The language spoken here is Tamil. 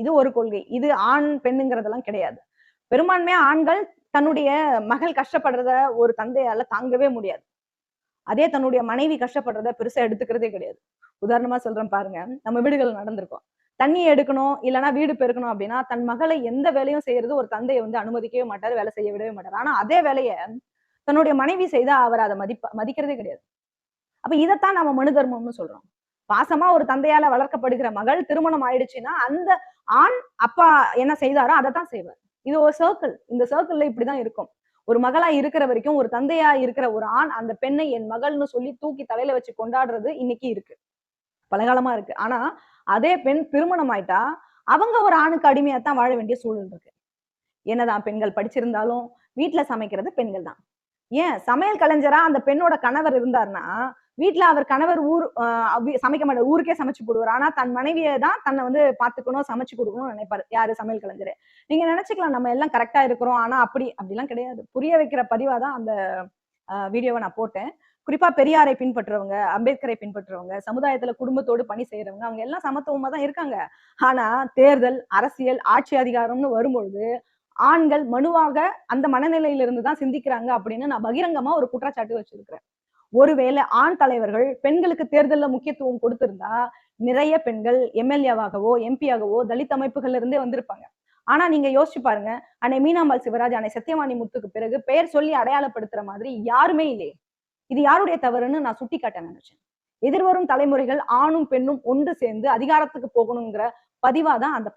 இது ஒரு கொள்கை. இது ஆண், பெண்ணுங்கிறதெல்லாம் கிடையாது. பெரும்பான்மையா ஆண்கள் தன்னுடைய மகள் கஷ்டப்படுறத ஒரு தந்தையால தாங்கவே முடியாது. அதே தன்னுடைய மனைவி கஷ்டப்படுறத பெருசா எடுத்துக்கிறதே கிடையாது. உதாரணமா சொல்றேன் பாருங்க. நம்ம வீடுகள்ல நடந்திருக்கும். தண்ணி எடுக்கணும், இல்லன்னா வீடு பெருக்கணும் அப்டின்னா, தன் மகளை எந்த வேலையும் செய்யறது ஒரு தந்தை வந்து அனுமதிக்கவே மாட்டாரு. வேலை செய்ய விடவே மாட்டாரு. ஆனா அதே வேலைய தன்னுடைய மனைவி செய்தா அவர் அத மதிக்கிறதே கிடையாது. அப்ப இதத்தான் நம்ம மனு தர்மம்னு சொல்றோம். பாசமா ஒரு தந்தையால வளர்க்கப்படுகிற மகள் திருமணம் ஆயிடுச்சுன்னா, அந்த ஆண் அப்பா என்ன செய்தாரோ அதத்தான் செய்வார். இது ஒரு சர்க்கிள். இந்த சர்க்கிள்ல இப்படிதான் இருக்கும். ஒரு மகளா இருக்கிற வரைக்கும், ஒரு தந்தையா இருக்கிற ஒரு ஆண் அந்த பெண்ணை என் மகள்னு சொல்லி தூக்கி தலையில வச்சு கொண்டாடுறது இன்னைக்கு இருக்கு. பலகாலமா இருக்கு. ஆனா, அதே பெண் திருமணம் ஆயிட்டா, அவங்க ஒரு ஆணுக்கு அடிமையா தான் வாழ வேண்டிய சூழல் இருக்கு. என்னதான் பெண்கள் படிச்சிருந்தாலும், வீட்ல சமைக்கிறது பெண்கள் தான். ஏன் சமையல் கலைஞரா அந்த பெண்ணோட கணவர் இருந்தார்னா, வீட்ல அவர் கணவர் ஊர் சமைக்க மாட்டாரு. ஊருக்கே சமைச்சு போடுவாரு. ஆனா தன் மனைவிய தான் தன்னை வந்து பார்த்துக்கணும், சமைச்சு குடுக்கணும்னு நினைப்பாரு. யாரு சமையல் கலைஞரு. நீங்க நினைச்சுக்கலாம் நம்ம எல்லாம் கரெக்ட்டா இருக்கிறோம். ஆனா அப்படிலாம் கிடையாது. புரிய வைக்கிற பதிவா தான் அந்த வீடியோவ நான் போட்டேன். குறிப்பா பெரியாரை பின்பற்றுறவங்க, அம்பேத்கரை பின்பற்றுறவங்க, சமுதாயத்துல குடும்பத்தோடு பணி செய்றவங்க, அவங்க எல்லாம் சமத்துவமா தான் இருக்காங்க. ஆனா தேர்தல், அரசியல், ஆட்சி அதிகாரம்னு வரும்பொழுது, ஆண்கள் மனுவாக அந்த மனநிலையில இருந்து தான் சிந்திக்கிறாங்க அப்படின்னு நான் பகிரங்கமா ஒரு குற்றச்சாட்டு வச்சிருக்கிறேன். ஒருவேளை ஆண் தலைவர்கள் பெண்களுக்கு தேர்தல்ல முக்கியத்துவம் கொடுத்திருந்தா, நிறைய பெண்கள் எம்.எல்.ஏ.வாகவோ, எம்பி.யாகவோ தலித் அமைப்புகள்ல இருந்தே வந்திருப்பாங்க. ஆனா நீங்க யோசிச்சு பாருங்க. அன்னை மீனாம்பாள் சிவராஜ், அன்னை சத்தியவாணி முத்துக்கு பிறகு பெயர் சொல்லி அடையாளப்படுத்துற மாதிரி யாருமே இல்லையே. இது யாருடைய தவறுன்னு நான் சுட்டிக்காட்ட நினைச்சேன். எதிர்வரும் தலைமுறைகள் ஆணும், பெண்ணும் ஒன்று சேர்ந்து அதிகாரத்துக்கு போகணுங்கிற பதிவா தான் அந்த